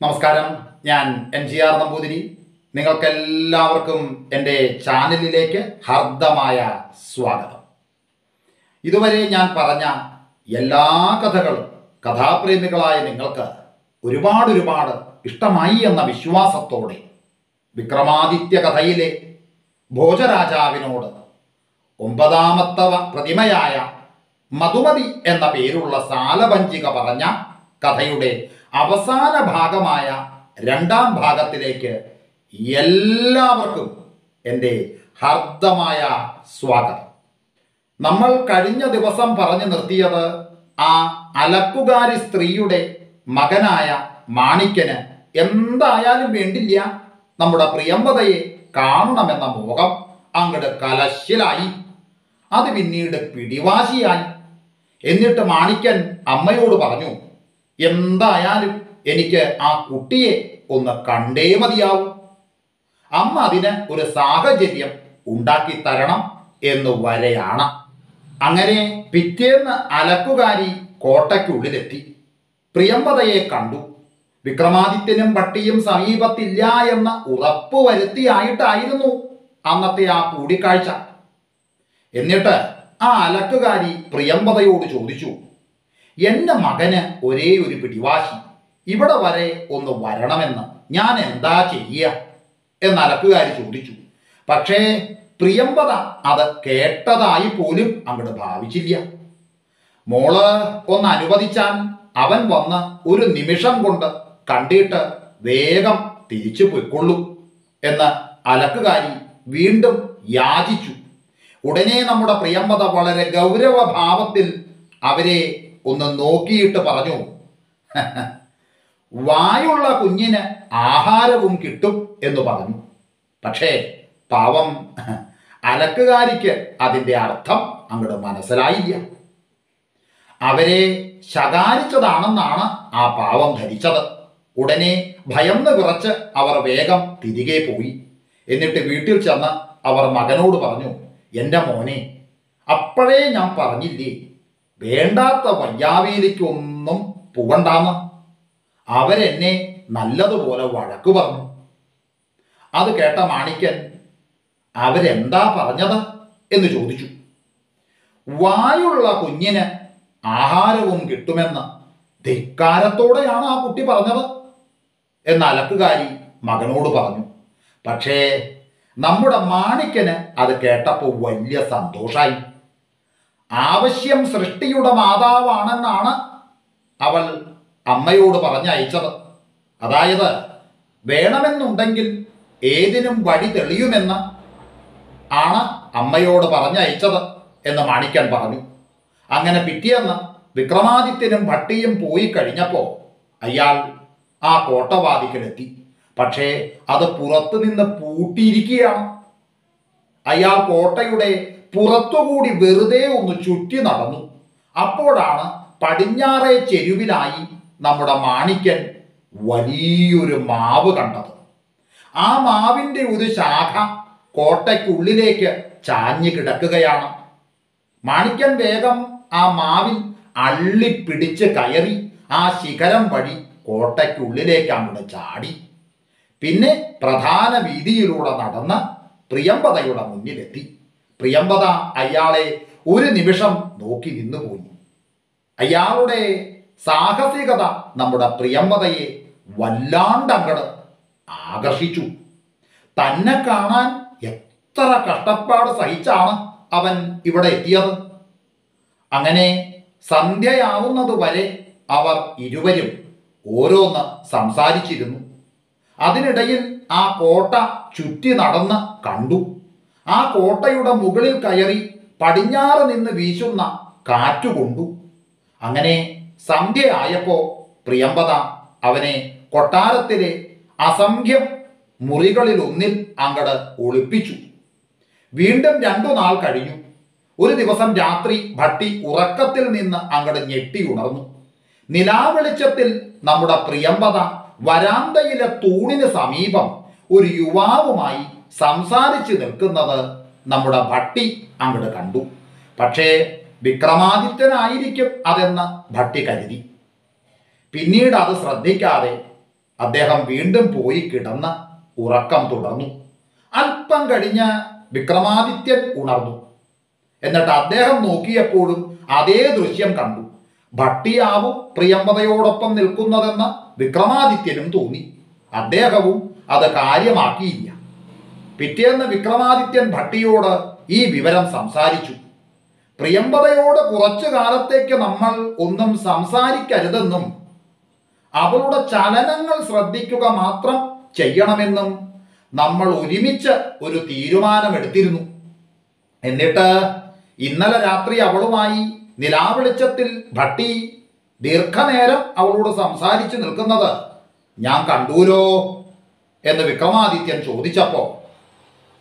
നമസ്കാരം, ഞാൻ NGR നമ്പൂതിരി. നിങ്ങൾക്കെല്ലാവർക്കും എൻ്റെ ചാനലിലേക്ക് ഹാർദമായ സ്വാഗതം. ഇതുവരെ ഞാൻ പറഞ്ഞ എല്ലാ കഥകളും കഥാപ്രേമികളായ നിങ്ങൾക്ക് ഒരുപാട് ഇഷ്ടമായി എന്ന വിശ്വാസത്തോടെ വിക്രമാദിത്യ കഥയിലെ ഭോജരാജാവിനോട് 9ാമത്തെ പ്രതിമയായ മധുമതി എന്ന പേരുള്ള സാലഭഞ്ജിക പറഞ്ഞ കഥയുടെ അവസാന ഭാഗമായ 2ാം ഭാഗത്തിലേക്ക് എല്ലാവർക്കും എൻ്റെ ഹാർദമായ സ്വാഗതം. നമ്മൾ കഴിഞ്ഞ ദിവസം പറഞ്ഞു നിർത്തിയത് ആ അലക്കുകാരി സ്ത്രീയുടെ മകനായ മാണിക്യന് എന്തായാലും വേണ്ടില്ല നമ്മുടെ പ്രിയംവദയെ കാണണമെന്ന മോഹം അങ്ങട് കലശലായി. അത് പിന്നീട് പിടിവാശിയായി. എന്നിട്ട് മാണിക്യൻ അമ്മയോട് പറഞ്ഞു, എന്തായാലും എനിക്ക് ആ കുട്ടിയെ ഒന്ന് കണ്ടേ മതിയാവും. അമ്മ അതിന് ഒരു സാഹചര്യം ഉണ്ടാക്കി തരണം എന്ന് വരെയാണ്. അങ്ങനെ പിറ്റേന്ന് അലക്കുകാരി കോട്ടയ്ക്കുള്ളിലെത്തി പ്രിയംവദയെ കണ്ടു. വിക്രമാദിത്യനും ഭട്ടിയും സമീപത്തില്ല എന്ന ഉറപ്പ് വരുത്തിയായിട്ടായിരുന്നു അന്നത്തെ ആ കൂടിക്കാഴ്ച. എന്നിട്ട് ആ അലക്കുകാരി പ്രിയംവദയോട് ചോദിച്ചു, എൻ്റെ മകന് ഒരേ ഒരു പിടിവാശി, ഇവിടെ വരെ ഒന്ന് വരണമെന്ന്, ഞാൻ എന്താ ചെയ്യുക എന്ന് അലക്കുകാരി ചോദിച്ചു. പക്ഷേ പ്രിയംവദ അത് കേട്ടതായി പോലും അങ്ങോട്ട് ഭാവിച്ചില്ല. മോള് ഒന്ന് അനുവദിച്ചാൽ അവൻ വന്ന് ഒരു നിമിഷം കൊണ്ട് കണ്ടിട്ട് വേഗം തിരിച്ചു പോയിക്കൊള്ളൂ എന്ന് അലക്കുകാരി വീണ്ടും യാചിച്ചു. ഉടനെ നമ്മുടെ പ്രിയംവദ വളരെ ഗൗരവഭാവത്തിൽ അവരെ ഒന്ന് നോക്കിയിട്ട് പറഞ്ഞു, വായുള്ള കുഞ്ഞിന് ആഹാരവും കിട്ടും എന്ന് പറഞ്ഞു. പക്ഷേ പാവം അലക്കുകാരിക്ക് അതിൻ്റെ അർത്ഥം അങ്ങോട്ട് മനസ്സിലായില്ല. അവരെ ശകാരിച്ചതാണെന്നാണ് ആ പാവം ധരിച്ചത്. ഉടനെ ഭയന്ന് വിറച്ച് അവർ വേഗം തിരികെ പോയി. എന്നിട്ട് വീട്ടിൽ ചെന്ന് അവർ മകനോട് പറഞ്ഞു, എൻ്റെ മോനെ, അപ്പോഴേ ഞാൻ പറഞ്ഞില്ലേ വേണ്ടാത്ത വയ്യാവേലിക്കൊന്നും പോവണ്ടാന്ന്. അവരെന്നെ നല്ലതുപോലെ വഴക്ക് പറഞ്ഞു. അത് കേട്ട മാണിക്യൻ അവരെന്താ പറഞ്ഞത് എന്ന് ചോദിച്ചു. വായുള്ള കുഞ്ഞിന് ആഹാരവും കിട്ടുമെന്ന് ധിക്കാരത്തോടെയാണ് ആ കുട്ടി പറഞ്ഞത് എന്ന് അലക്കുകാരി മകനോട് പറഞ്ഞു. പക്ഷേ നമ്മുടെ മാണിക്യന് അത് കേട്ടപ്പോൾ വലിയ സന്തോഷായി. ആവശ്യം സൃഷ്ടിയുടെ മാതാവാണെന്നാണ് അവൾ അമ്മയോട് പറഞ്ഞയച്ചത്. അതായത് വേണമെന്നുണ്ടെങ്കിൽ ഏതിനും വഴി തെളിയുമെന്ന് ആണ് അമ്മയോട് പറഞ്ഞയച്ചത് എന്ന് മാണിക്യൻ പറഞ്ഞു. അങ്ങനെ പിറ്റേന്ന് വിക്രമാദിത്യനും ഭട്ടിയും പോയി കഴിഞ്ഞപ്പോൾ അയാൾ ആ കോട്ടവാതിക്കലെത്തി. പക്ഷേ അത് പുറത്തുനിന്ന് പൂട്ടിയിരിക്കുകയാണ്. അയാൾ കോട്ടയുടെ പുറത്തുകൂടി വെറുതെ ഒന്ന് ചുറ്റി നടന്നു. അപ്പോഴാണ് പടിഞ്ഞാറേ ചെരുവിലായി നമ്മുടെ മാണിക്യൻ വലിയൊരു മാവ് കണ്ടത്. ആ മാവിൻ്റെ ഒരു ശാഖ കോട്ടയ്ക്കുള്ളിലേക്ക് ചാഞ്ഞു കിടക്കുകയാണ്. മാണിക്യൻ വേഗം ആ മാവിൽ അള്ളിപ്പിടിച്ച് കയറി ആ ശിഖരം വഴി കോട്ടയ്ക്കുള്ളിലേക്ക് അങ്ങോട്ട് ചാടി. പിന്നെ പ്രധാന വീതിയിലൂടെ നടന്ന് പ്രിയംവദയുടെ മുന്നിലെത്തി. പ്രിയംവദ അയാളെ ഒരു നിമിഷം നോക്കി നിന്നുപോയി. അയാളുടെ സാഹസികത നമ്മുടെ പ്രിയംവദയെ വല്ലാണ്ടങ്ങട് ആകർഷിച്ചു. തന്നെ കാണാൻ എത്ര കഷ്ടപ്പാട് സഹിച്ചാണ് അവൻ ഇവിടെ എത്തിയത്. അങ്ങനെ സന്ധ്യയാവുന്നത് വരെ അവർ ഇരുവരും ഓരോന്ന് സംസാരിച്ചിരുന്നു. അതിനിടയിൽ ആ കോട്ട ചുറ്റി നടന്ന് കണ്ടു. ആ കോട്ടയുടെ മുകളിൽ കയറി പടിഞ്ഞാറ് നിന്ന് വീശുന്ന കാറ്റുകൊണ്ടു. അങ്ങനെ സന്ധ്യയായപ്പോൾ പ്രിയംവദ അവനെ കൊട്ടാരത്തിലെ അസംഖ്യം മുറികളിലൊന്നിൽ അങ്ങട് ഒളിപ്പിച്ചു. വീണ്ടും 2 നാൾ കഴിഞ്ഞു. ഒരു ദിവസം രാത്രി ഭട്ടി ഉറക്കത്തിൽ നിന്ന് അങ്ങട് ഞെട്ടി ഉണർന്നു. നിലാവെളിച്ചത്തിൽ നമ്മുടെ പ്രിയംവദ വരാന്തയിലെ തൂണിന് സമീപം ഒരു യുവാവുമായി സംസാരിച്ചു നിൽക്കുന്നത് നമ്മുടെ ഭട്ടി അങ്ങോട്ട് കണ്ടു. പക്ഷേ വിക്രമാദിത്യനായിരിക്കും അതെന്ന് ഭട്ടി കരുതി. പിന്നീട് അത് ശ്രദ്ധിക്കാതെ അദ്ദേഹം വീണ്ടും പോയി കിടന്ന് ഉറക്കം തുടർന്നു. അല്പം കഴിഞ്ഞ് വിക്രമാദിത്യൻ ഉണർന്നു. എന്നിട്ട് അദ്ദേഹം നോക്കിയപ്പോഴും അതേ ദൃശ്യം കണ്ടു. ഭട്ടിയാവും പ്രിയംവദയോടൊപ്പം നിൽക്കുന്നതെന്ന് വിക്രമാദിത്യനും തോന്നി. അദ്ദേഹവും അത് കാര്യമാക്കിയില്ല. പിറ്റേന്ന് വിക്രമാദിത്യൻ ഭട്ടിയോട് ഈ വിവരം സംസാരിച്ചു. പ്രിയംവദയോട് കുറച്ചു കാലത്തേക്ക് നമ്മൾ ഒന്നും സംസാരിക്കരുതെന്നും അവളുടെ ചലനങ്ങൾ ശ്രദ്ധിക്കുക മാത്രം ചെയ്യണമെന്നും നമ്മൾ ഒരുമിച്ച് ഒരു തീരുമാനമെടുത്തിരുന്നു. എന്നിട്ട് ഇന്നലെ രാത്രി അവളുമായി നിലാവെളിച്ചത്തിൽ ഭട്ടി ദീർഘനേരം അവളോട് സംസാരിച്ചു നിൽക്കുന്നത് ഞാൻ കണ്ടൂലോ എന്ന് വിക്രമാദിത്യൻ ചോദിച്ചപ്പോൾ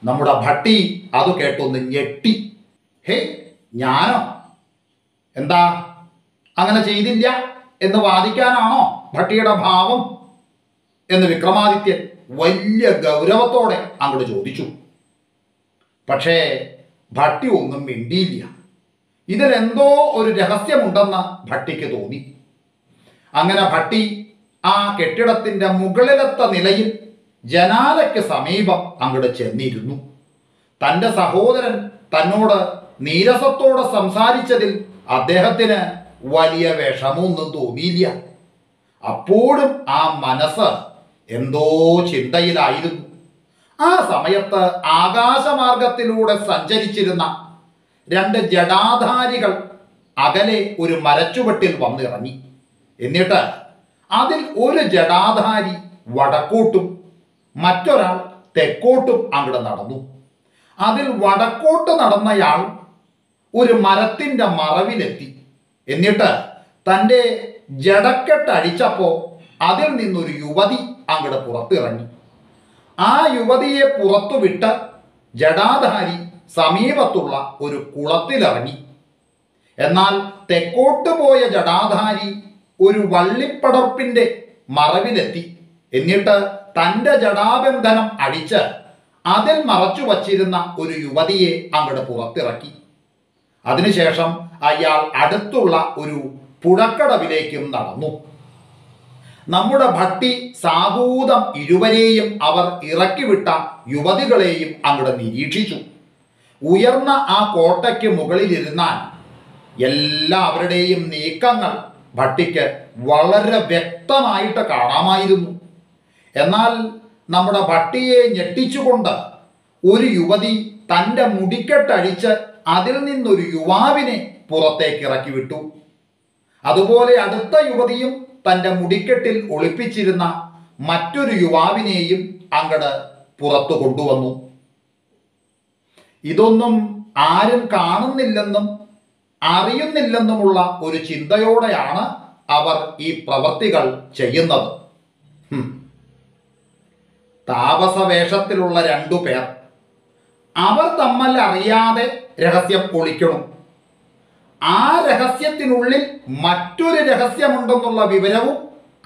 നമ്മുടെ ഭട്ടി അത് കേട്ടൊന്ന് ഞെട്ടി. ഹേ, ഞാനോ? എന്താ, അങ്ങനെ ചെയ്തില്ല എന്ന് വാദിക്കാനാണോ ഭട്ടിയുടെ ഭാവം എന്ന് വിക്രമാദിത്യൻ വലിയ ഗൗരവത്തോടെ അങ്ങോട്ട് ചോദിച്ചു. പക്ഷേ ഭട്ടി ഒന്നും മിണ്ടിയില്ല. ഇതിലെന്തോ ഒരു രഹസ്യമുണ്ടെന്ന് ഭട്ടിക്ക് തോന്നി. അങ്ങനെ ഭട്ടി ആ കെട്ടിടത്തിൻ്റെ മുകളിലത്തെ നിലയിൽ ജനാലയ്ക്ക് സമീപം അങ്ങോട്ട് ചെന്നിരുന്നു. തൻ്റെ സഹോദരൻ തന്നോട് നീരസത്തോടെ സംസാരിച്ചതിൽ അദ്ദേഹത്തിന് വലിയ വിഷമമൊന്നും തോന്നിയില്ല. അപ്പോഴും ആ മനസ്സ് എന്തോ ചിന്തയിലായിരുന്നു. ആ സമയത്ത് ആകാശമാർഗത്തിലൂടെ സഞ്ചരിച്ചിരുന്ന രണ്ട് ജടാധാരികൾ അകലെ ഒരു മരച്ചുവട്ടിൽ വന്നിറങ്ങി. എന്നിട്ട് അതിൽ ഒരു ജടാധാരി വടക്കോട്ടും മറ്റൊരാൾ തെക്കോട്ടും അങ്ങോട്ട് നടന്നു. അതിൽ വടക്കോട്ട് നടന്നയാൾ ഒരു മരത്തിൻ്റെ മറവിലെത്തി. എന്നിട്ട് തൻ്റെ ജടക്കെട്ടടിച്ചപ്പോൾ അതിൽ നിന്നൊരു യുവതി അങ്ങോട്ട് പുറത്തിറങ്ങി. ആ യുവതിയെ പുറത്തുവിട്ട് ജടാധാരി സമീപത്തുള്ള ഒരു കുളത്തിലിറങ്ങി. എന്നാൽ തെക്കോട്ട് പോയ ജടാധാരി ഒരു വള്ളിപ്പടർപ്പിൻ്റെ മറവിലെത്തി. എന്നിട്ട് തൻ്റെ ജടാബന്ധനം അടിച്ച് അതിൽ മറച്ചു വച്ചിരുന്ന ഒരു യുവതിയെ അങ്ങോട്ട് പുറത്തിറക്കി. അതിനുശേഷം അയാൾ അടുത്തുള്ള ഒരു പുഴക്കടവിലേക്കും നടന്നു. നമ്മുടെ ഭട്ടി സാഹൂതം ഇരുവരെയും അവർ ഇറക്കിവിട്ട യുവതികളെയും അങ്ങോട്ട് നിരീക്ഷിച്ചു. ഉയർന്ന ആ കോട്ടയ്ക്ക് മുകളിലിരുന്നാൽ എല്ലാവരുടെയും നീക്കങ്ങൾ ഭട്ടിക്ക് വളരെ വ്യക്തമായിട്ട് കാണാമായിരുന്നു. എന്നാൽ നമ്മുടെ ഭട്ടിയെ ഞെട്ടിച്ചുകൊണ്ട് ഒരു യുവതി തൻ്റെ മുടിക്കെട്ടഴിച്ച് അതിൽ നിന്നൊരു യുവാവിനെ പുറത്തേക്ക് ഇറക്കി വിട്ടു. അതുപോലെ അടുത്ത യുവതിയും തൻ്റെ മുടിക്കെട്ടിൽ ഒളിപ്പിച്ചിരുന്ന മറ്റൊരു യുവാവിനെയും അങ്ങട് പുറത്തു കൊണ്ടുവന്നു. ഇതൊന്നും ആരും കാണുന്നില്ലെന്നും അറിയുന്നില്ലെന്നുമുള്ള ഒരു ചിന്തയോടെയാണ് അവർ ഈ പ്രവൃത്തികൾ ചെയ്യുന്നത്. താപസവേഷത്തിലുള്ള 2 പേർ അവർ തമ്മിൽ അറിയാതെ രഹസ്യം ഒളിക്കണം. ആ രഹസ്യത്തിനുള്ളിൽ മറ്റൊരു രഹസ്യമുണ്ടെന്നുള്ള വിവരവും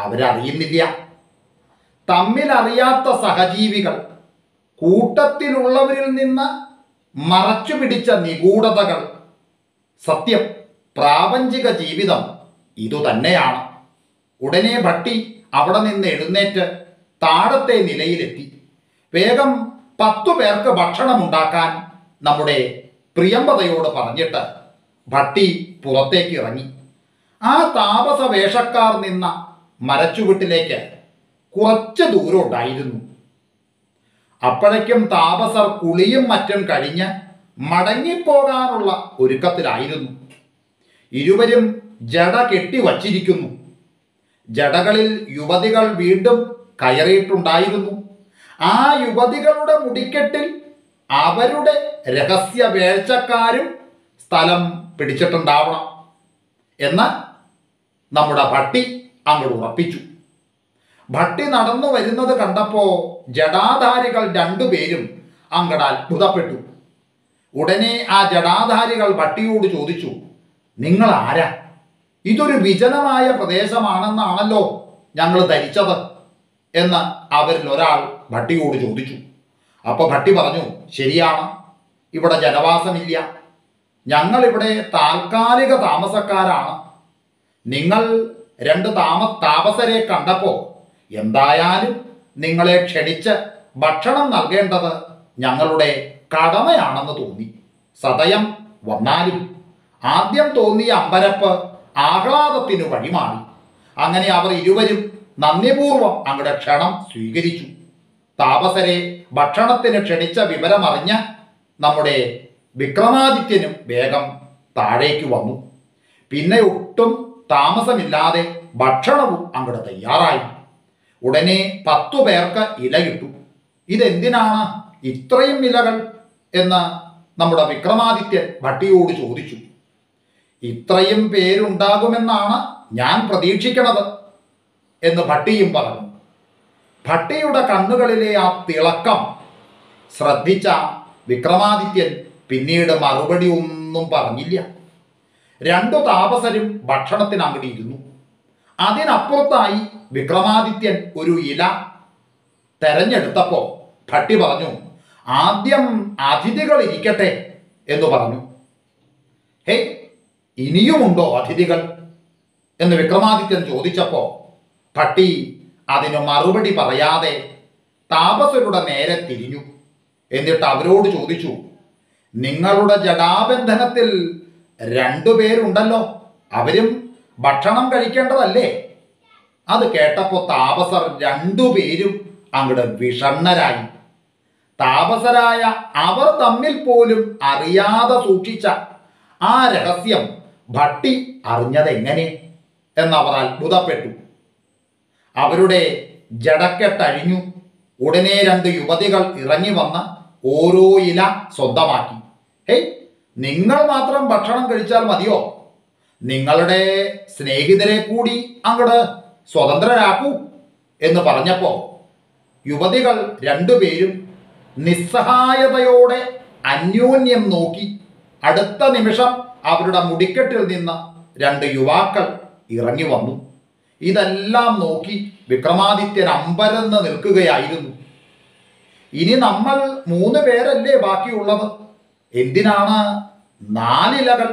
അവരറിയുന്നില്ല. തമ്മിലറിയാത്ത സഹജീവികൾ, കൂട്ടത്തിലുള്ളവരിൽ നിന്ന് മറച്ചു പിടിച്ച നിഗൂഢതകൾ. സത്യം, പ്രാപഞ്ചിക ജീവിതം ഇതുതന്നെയാണ്. ഉടനെ ഭട്ടി അവിടെ നിന്ന് എഴുന്നേറ്റ് താഴത്തെ നിലയിലെത്തി. വേഗം 10 പേർക്ക് ഭക്ഷണമുണ്ടാക്കാൻ നമ്മുടെ പ്രിയംവദയോട് പറഞ്ഞിട്ട് ഭട്ടി പുറത്തേക്ക് ഇറങ്ങി. ആ താപസ വേഷക്കാർ നിന്ന മരച്ചുവട്ടിലേക്ക് കുറച്ച് ദൂരം ഉണ്ടായിരുന്നു. അപ്പോഴേക്കും താപസർ കുളിയും മറ്റും കഴിഞ്ഞ് മടങ്ങിപ്പോകാനുള്ള ഒരുക്കത്തിലായിരുന്നു. ഇരുവരും ജട കെട്ടിവച്ചിരിക്കുന്നു. ജടകളിൽ യുവതികൾ വീണ്ടും കയറിയിട്ടുണ്ടായിരുന്നു. ആ യുവതികളുടെ മുടിക്കെട്ടിൽ അവരുടെ രഹസ്യ വേഴ്ചക്കാരും സ്ഥലം പിടിച്ചിട്ടുണ്ടാവണം എന്ന് നമ്മുടെ ഭട്ടി അങ്ങോട്ട് ഉറപ്പിച്ചു. ഭട്ടി നടന്നു വരുന്നത് കണ്ടപ്പോൾ ജടാധാരികൾ 2 പേരും അങ്ങോട്ട് അത്ഭുതപ്പെട്ടു. ഉടനെ ആ ജടാധാരികൾ ഭട്ടിയോട് ചോദിച്ചു, നിങ്ങൾ ആരാ? ഇതൊരു വിജനമായ പ്രദേശമാണെന്നാണല്ലോ ഞങ്ങൾ ധരിച്ചത് എന്ന് അവരിൽ ഒരാൾ ഭട്ടിയോട് ചോദിച്ചു. അപ്പോൾ ഭട്ടി പറഞ്ഞു, ശരിയാണ്, ഇവിടെ ജനവാസമില്ല. ഞങ്ങളിവിടെ താൽക്കാലിക താമസക്കാരാണ്. നിങ്ങൾ 2 താപസരെ കണ്ടപ്പോൾ എന്തായാലും നിങ്ങളെ ക്ഷണിച്ച് ഭക്ഷണം നൽകേണ്ടത് ഞങ്ങളുടെ കടമയാണെന്ന് തോന്നി. സദയം വന്നാലും ആദ്യം തോന്നിയ അമ്പരപ്പ് ആഹ്ലാദത്തിനു വഴിമാറി. അങ്ങനെ അവർ ഇരുവരും നന്ദിപൂർവം അങ്ങയുടെ ക്ഷണം സ്വീകരിച്ചു. താപസരെ ഭക്ഷണത്തിന് ക്ഷണിച്ച വിവരമറിഞ്ഞ് നമ്മുടെ വിക്രമാദിത്യനും വേഗം താഴേക്ക് വന്നു. പിന്നെ ഒട്ടും താമസമില്ലാതെ ഭക്ഷണവും അങ്ങോട്ട് തയ്യാറായി. ഉടനെ 10 പേർക്ക് ഇലയിട്ടു. ഇതെന്തിനാണ് ഇത്രയും ഇലകൾ എന്ന് നമ്മുടെ വിക്രമാദിത്യൻ ഭട്ടിയോട് ചോദിച്ചു. ഇത്രയും പേരുണ്ടാകുമെന്നാണ് ഞാൻ പ്രതീക്ഷിക്കുന്നത് എന്ന് ഭട്ടിയും പറഞ്ഞു. ഭട്ടിയുടെ കണ്ണുകളിലെ ആ തിളക്കം ശ്രദ്ധിച്ച വിക്രമാദിത്യൻ പിന്നീട് മറുപടി ഒന്നും പറഞ്ഞില്ല. 2 താപസരും ഭക്ഷണത്തിന് അങ്ങോട്ട് ഇരുന്നു. അതിനപ്പുറത്തായി വിക്രമാദിത്യൻ ഒരു ഇല തെരഞ്ഞെടുത്തപ്പോൾ ഭട്ടി പറഞ്ഞു, ആദ്യം അതിഥികൾ ഇരിക്കട്ടെ എന്ന് പറഞ്ഞു. ഹേ, ഇനിയുമുണ്ടോ അതിഥികൾ എന്ന് വിക്രമാദിത്യൻ ചോദിച്ചപ്പോൾ ഭട്ടി അതിന് മറുപടി പറയാതെ താപസരുടെ നേരെ തിരിഞ്ഞു. എന്നിട്ട് അവരോട് ചോദിച്ചു, നിങ്ങളുടെ ജടാബന്ധനത്തിൽ 2 പേരുണ്ടല്ലോ, അവരും ഭക്ഷണം കഴിക്കേണ്ടതല്ലേ? അത് കേട്ടപ്പോൾ താപസർ 2 പേരും അങ്ങോട്ട് വിഷണ്ണരായി. താപസരായ അവർ തമ്മിൽ പോലും അറിയാതെ സൂക്ഷിച്ച ആ രഹസ്യം ഭട്ടി അറിഞ്ഞതെങ്ങനെ എന്നവർ അത്ഭുതപ്പെട്ടു. അവരുടെ ജടക്കെട്ടഴിഞ്ഞു. ഉടനെ 2 യുവതികൾ ഇറങ്ങി വന്ന് ഓരോ ഇല സ്വന്തമാക്കി. ഹേയ്, നിങ്ങൾ മാത്രം ഭക്ഷണം കഴിച്ചാൽ മതിയോ? നിങ്ങളുടെ സ്നേഹിതരെ കൂടി അങ്ങോട്ട് സ്വതന്ത്രരാക്കൂ എന്ന് പറഞ്ഞപ്പോൾ യുവതികൾ 2 പേരും നിസ്സഹായതയോടെ അന്യോന്യം നോക്കി. അടുത്ത നിമിഷം അവരുടെ മുടിക്കെട്ടിൽ നിന്ന് 2 യുവാക്കൾ ഇറങ്ങി വന്നു. ഇതെല്ലാം നോക്കി വിക്രമാദിത്യൻ അമ്പരന്ന് നിൽക്കുകയായിരുന്നു. ഇനി നമ്മൾ 3 പേരല്ലേ ബാക്കിയുള്ളത്, എന്തിനാണ് 4 ഇലകൾ?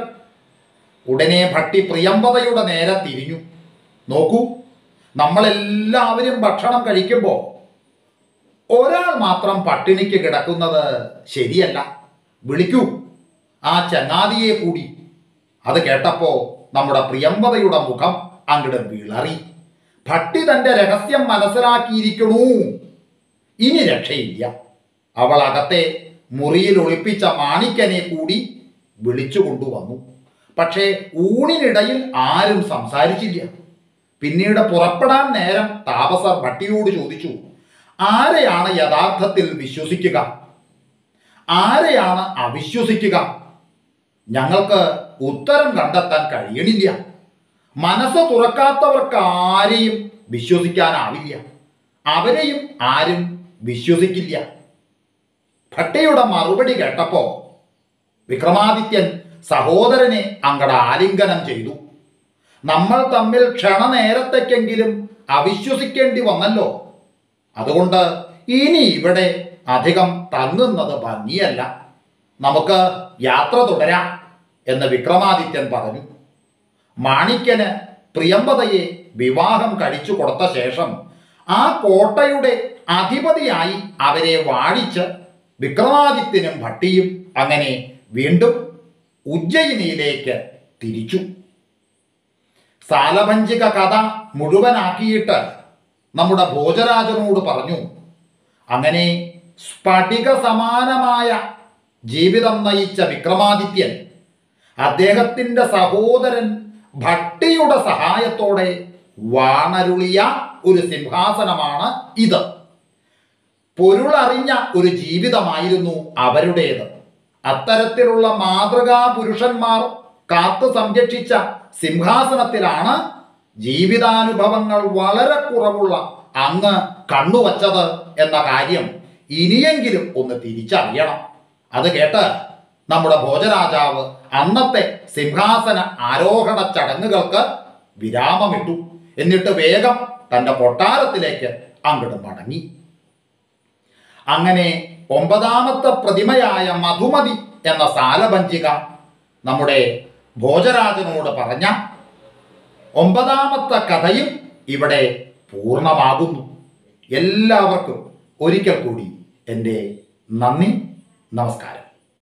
ഉടനെ ഭട്ടി പ്രിയംവദയുടെ നേരെ തിരിഞ്ഞു. നോക്കൂ, നമ്മളെല്ലാവരും ഭക്ഷണം കഴിക്കുമ്പോൾ ഒരാൾ മാത്രം പട്ടിണിക്ക് കിടക്കുന്നത് ശരിയല്ല. വിളിക്കൂ ആ ചങ്ങാതിയെ കൂടി. അത് കേട്ടപ്പോൾ നമ്മുടെ പ്രിയംവദയുടെ മുഖം അങ്ങോട്ട് വിളറി. ഭട്ടി തൻ്റെ രഹസ്യം മനസ്സിലാക്കിയിരിക്കണു. ഇനി രക്ഷയില്ല. അവൾ അകത്തെ മുറിയിൽ ഒളിപ്പിച്ച മാണിക്കനെ കൂടി വിളിച്ചു കൊണ്ടുവന്നു. പക്ഷേ ഊണിനിടയിൽ ആരും സംസാരിച്ചില്ല. പിന്നീട് പുറപ്പെടാൻ നേരം താപസർ ഭട്ടിയോട് ചോദിച്ചു, ആരെയാണ് യഥാർത്ഥത്തിൽ വിശ്വസിക്കുക, ആരെയാണ് അവിശ്വസിക്കുക? ഞങ്ങൾക്ക് ഉത്തരം കണ്ടെത്താൻ കഴിയണില്ല. മനസ്സ് തുറക്കാത്തവർക്ക് ആരെയും വിശ്വസിക്കാനാവില്ല, അവരെയും ആരും വിശ്വസിക്കില്ല. ഭട്ടിയുടെ മറുപടി കേട്ടപ്പോൾ വിക്രമാദിത്യൻ സഹോദരനെ അങ്ങട് ആലിംഗനം ചെയ്തു. നമ്മൾ തമ്മിൽ ക്ഷണനേരത്തേക്കെങ്കിലും അവിശ്വസിക്കേണ്ടി വന്നല്ലോ. അതുകൊണ്ട് ഇനി ഇവിടെ അധികം തങ്ങുന്നത് ഭംഗിയല്ല. നമുക്ക് യാത്ര തുടരാം എന്ന് വിക്രമാദിത്യൻ പറഞ്ഞു. മാണിക്യന് പ്രിയംവദയെ വിവാഹം കഴിച്ചു കൊടുത്ത ശേഷം ആ കോട്ടയുടെ അധിപതിയായി അവരെ വാഴിച്ച് വിക്രമാദിത്യനും ഭട്ടിയും അങ്ങനെ വീണ്ടും ഉജ്ജയിനിയിലേക്ക് തിരിച്ചു. സാലഭഞ്ജിക കഥ മുഴുവനാക്കിയിട്ട് നമ്മുടെ ഭോജരാജനോട് പറഞ്ഞു, അങ്ങനെ സ്ഫടിക സമാനമായ ജീവിതം നയിച്ച വിക്രമാദിത്യൻ അദ്ദേഹത്തിൻ്റെ സഹോദരൻ ഭട്ടിയുടെ സഹായത്തോടെ വാണരുളിയ ഒരു സിംഹാസനമാണ് ഇത്. പൊരുളറിഞ്ഞ ഒരു ജീവിതമായിരുന്നു അവരുടേത്. അത്തരത്തിലുള്ള മാതൃകാ പുരുഷന്മാർ കാത്തു സംരക്ഷിച്ച സിംഹാസനത്തിലാണ് ജീവിതാനുഭവങ്ങൾ വളരെ കുറവുള്ള അങ്ങ് കണ്ണുവച്ചത് എന്ന കാര്യം ഇനിയെങ്കിലും ഒന്ന് തിരിച്ചറിയണം. അത് കേട്ട് നമ്മുടെ ഭോജരാജാവ് അന്നത്തെ സിംഹാസന ആരോഹണ ചടങ്ങുകൾക്ക് വിരാമമിട്ടു. എന്നിട്ട് വേഗം തൻ്റെ കൊട്ടാരത്തിലേക്ക് അങ്ങോട്ട് മടങ്ങി. അങ്ങനെ 9ാമത്തെ പ്രതിമയായ മധുമതി എന്ന സാലഭഞ്ജിക നമ്മുടെ ഭോജരാജനോട് പറഞ്ഞ 9ാമത്തെ കഥയും ഇവിടെ പൂർണ്ണമാകുന്നു. എല്ലാവർക്കും ഒരിക്കൽ കൂടി എൻ്റെ നന്ദി, നമസ്കാരം.